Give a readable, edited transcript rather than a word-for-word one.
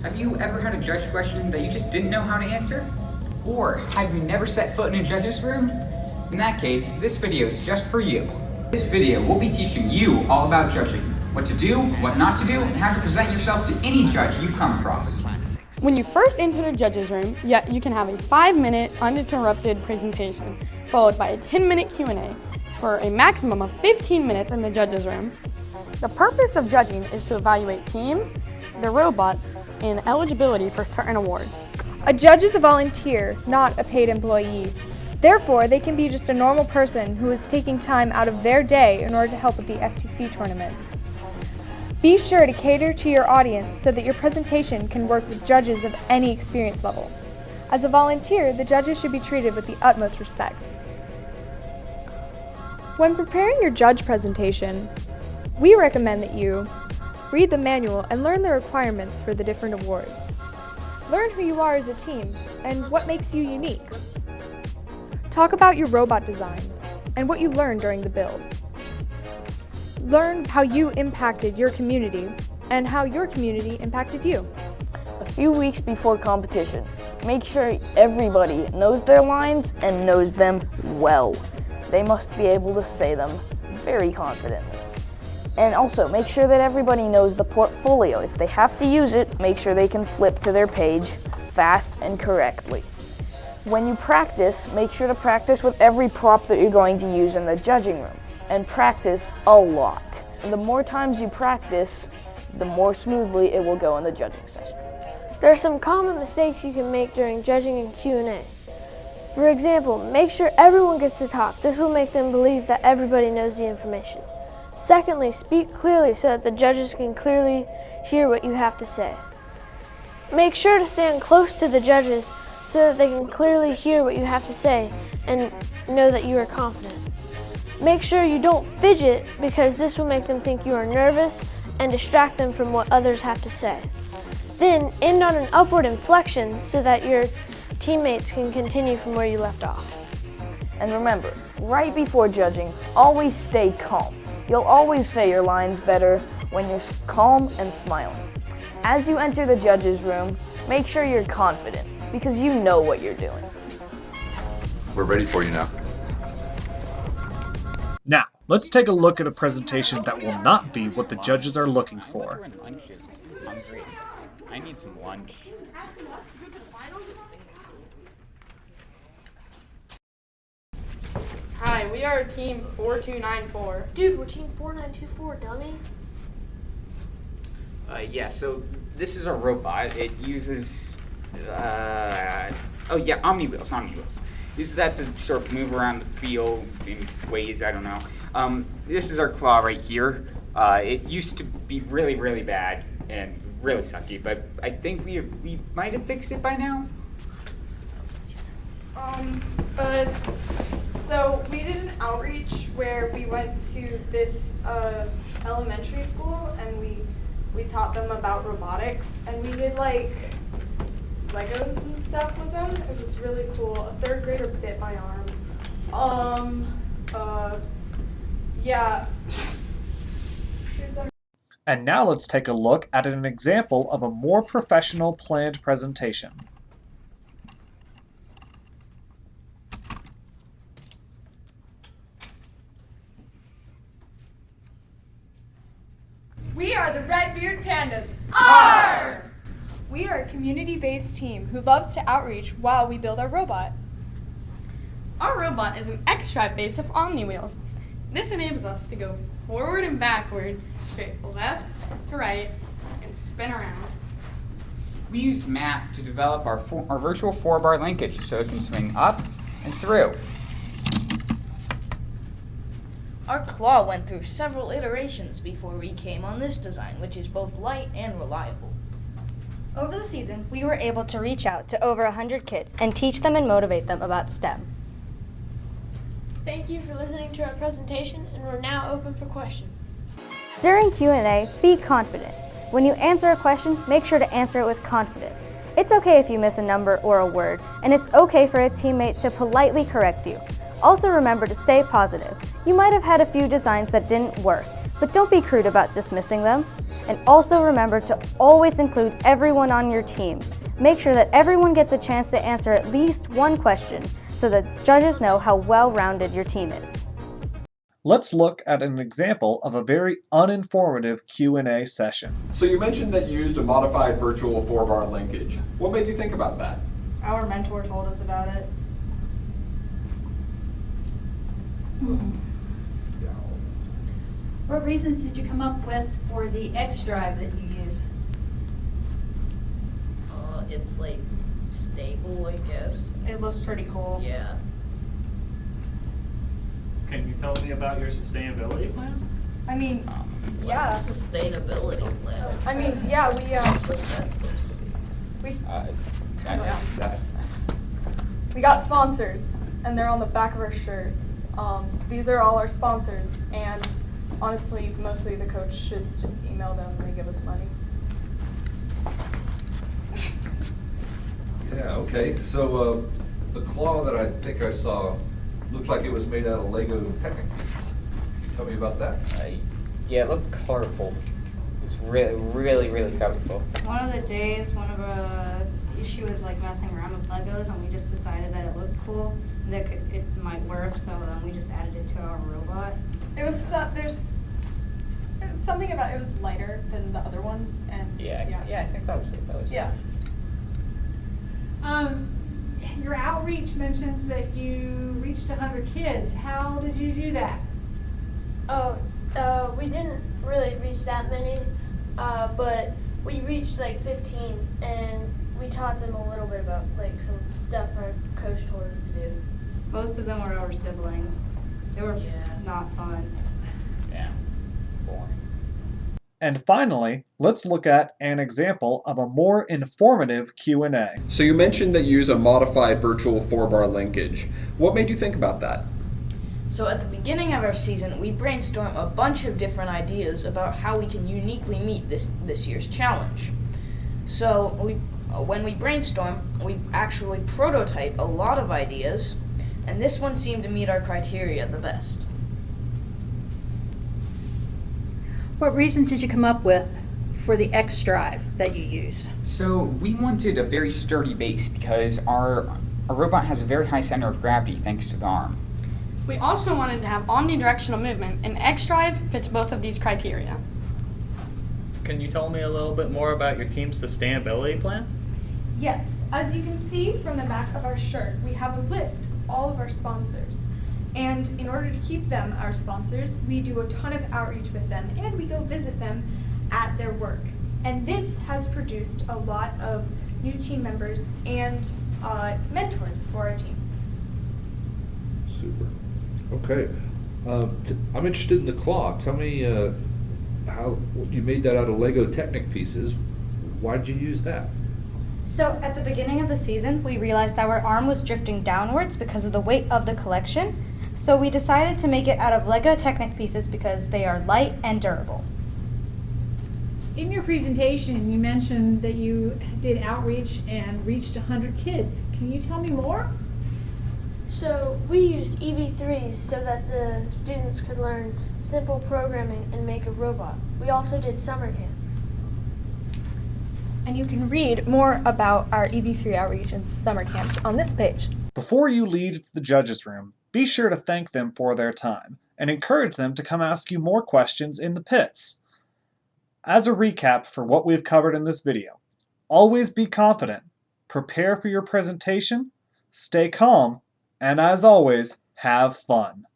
Have you ever had a judge question that you just didn't know how to answer? Or have you never set foot in a judge's room? In that case, this video is just for you. This video will be teaching you all about judging, what to do, what not to do, and how to present yourself to any judge you come across. When you first enter the judge's room, you can have a 5-minute uninterrupted presentation, followed by a 10-minute Q&A for a maximum of 15 minutes in the judge's room. The purpose of judging is to evaluate teams, the robots, and eligibility for certain awards. A judge is a volunteer, not a paid employee. Therefore, they can be just a normal person who is taking time out of their day in order to help with the FTC tournament. Be sure to cater to your audience so that your presentation can work with judges of any experience level. As a volunteer, the judges should be treated with the utmost respect. When preparing your judge presentation, we recommend that you read the manual and learn the requirements for the different awards. Learn who you are as a team and what makes you unique. Talk about your robot design and what you learned during the build. Learn how you impacted your community and how your community impacted you. A few weeks before competition, make sure everybody knows their lines and knows them well. They must be able to say them very confidently. And also, make sure that everybody knows the portfolio. If they have to use it, make sure they can flip to their page fast and correctly. When you practice, make sure to practice with every prop that you're going to use in the judging room. And practice a lot. And the more times you practice, the more smoothly it will go in the judging session. There are some common mistakes you can make during judging and Q&A. For example, make sure everyone gets to talk. This will make them believe that everybody knows the information. Secondly, speak clearly so that the judges can clearly hear what you have to say. Make sure to stand close to the judges so that they can clearly hear what you have to say and know that you are confident. Make sure you don't fidget because this will make them think you are nervous and distract them from what others have to say. Then end on an upward inflection so that your teammates can continue from where you left off. And remember, right before judging, always stay calm. You'll always say your lines better when you're calm and smiling. As you enter the judge's room, make sure you're confident because you know what you're doing. We're ready for you now. Now, let's take a look at a presentation that will not be what the judges are looking for. I need some lunch. Hi, we are team 4294. Dude, we're team 4924, dummy. Yeah, so this is a robot. It uses, omni-wheels. Uses that to sort of move around the field in ways, I don't know. This is our claw right here. It used to be really, really bad and really sucky, but I think we might have fixed it by now. So we did an outreach where we went to this elementary school and we taught them about robotics and we did like Legos and stuff with them. It was really cool. A third grader bit my arm. Yeah. And now let's take a look at an example of a more professional planned presentation. We are the Red-Beard Pandas. Arr! We are a community-based team who loves to outreach while we build our robot. Our robot is an X-drive base of omni-wheels. This enables us to go forward and backward, straight left to right, and spin around. We used math to develop our virtual 4-bar linkage so it can swing up and through. Our claw went through several iterations before we came on this design, which is both light and reliable. Over the season, we were able to reach out to over 100 kids and teach them and motivate them about STEM. Thank you for listening to our presentation, and we're now open for questions. During Q&A, be confident. When you answer a question, make sure to answer it with confidence. It's okay if you miss a number or a word, and it's okay for a teammate to politely correct you. Also remember to stay positive. You might have had a few designs that didn't work, but don't be crude about dismissing them. And also remember to always include everyone on your team. Make sure that everyone gets a chance to answer at least one question so that judges know how well-rounded your team is. Let's look at an example of a very uninformative Q&A session. So you mentioned that you used a modified virtual 4-bar linkage. What made you think about that? Our mentor told us about it. What reasons did you come up with for the X drive that you use? It's like stable, I guess. It looks pretty cool. Yeah. Can you tell me about your sustainability plan? I mean, yeah. What's a sustainability plan? I mean, yeah, What's that supposed to be? we got sponsors, and they're on the back of our shirt. These are all our sponsors, and honestly, mostly the coaches just email them and they give us money. Yeah, okay. So the claw that I think I saw looked like it was made out of Lego Technic pieces. Can you tell me about that? Yeah, it looked colorful. It was really colorful. One of the days, she was like messing around with Legos, and we just decided that it looked cool, and that it might work, so we just added it to our robot. It was there's something about it was lighter than the other one, and Yeah, I think that was it. yeah. Your outreach mentions that you reached 100 kids. How did you do that? We didn't really reach that many, but we reached like 15, and we taught them a little bit about like some stuff our coach told us to do. Most of them were our siblings. They were not fun. Yeah, boring. And finally, let's look at an example of a more informative Q&A. So you mentioned that you use a modified virtual 4-bar linkage. What made you think about that? So at the beginning of our season, we brainstormed a bunch of different ideas about how we can uniquely meet this year's challenge. So when we brainstorm, we actually prototype a lot of ideas, and this one seemed to meet our criteria the best. What reasons did you come up with for the X drive that you use? So we wanted a very sturdy base because our robot has a very high center of gravity thanks to the arm. We also wanted to have omnidirectional movement, and X drive fits both of these criteria. Can you tell me a little bit more about your team's sustainability plan? Yes, as you can see from the back of our shirt, we have a list of all of our sponsors. And in order to keep them our sponsors, we do a ton of outreach with them, and we go visit them at their work. And this has produced a lot of new team members and mentors for our team. Super. Okay. I'm interested in the claw. Tell me how you made that out of Lego Technic pieces. Why did you use that? So at the beginning of the season, we realized our arm was drifting downwards because of the weight of the collection. So we decided to make it out of Lego Technic pieces because they are light and durable. In your presentation, you mentioned that you did outreach and reached 100 kids. Can you tell me more? So we used EV3s so that the students could learn simple programming and make a robot. We also did summer camps. And you can read more about our EV3 outreach and summer camps on this page. Before you leave the judges' room, be sure to thank them for their time and encourage them to come ask you more questions in the pits. As a recap for what we've covered in this video, always be confident, prepare for your presentation, stay calm, and as always, have fun.